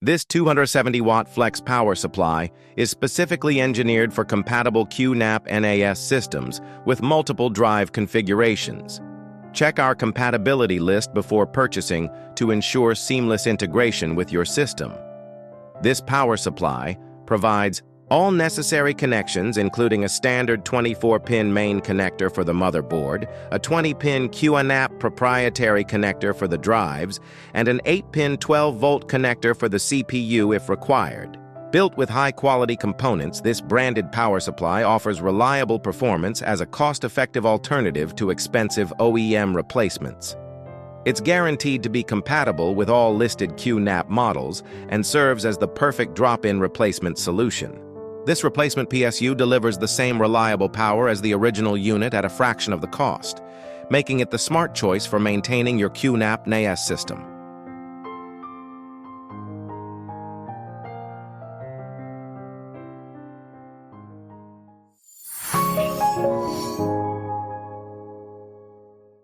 This 270-watt flex power supply is specifically engineered for compatible QNAP NAS systems with multiple drive configurations. Check our compatibility list before purchasing to ensure seamless integration with your system. This power supply provides all necessary connections, including a standard 24-pin main connector for the motherboard, a 20-pin QNAP proprietary connector for the drives, and an 8-pin 12-volt connector for the CPU if required. Built with high-quality components, this branded power supply offers reliable performance as a cost-effective alternative to expensive OEM replacements. It's guaranteed to be compatible with all listed QNAP models and serves as the perfect drop-in replacement solution. This replacement PSU delivers the same reliable power as the original unit at a fraction of the cost, making it the smart choice for maintaining your QNAP NAS system.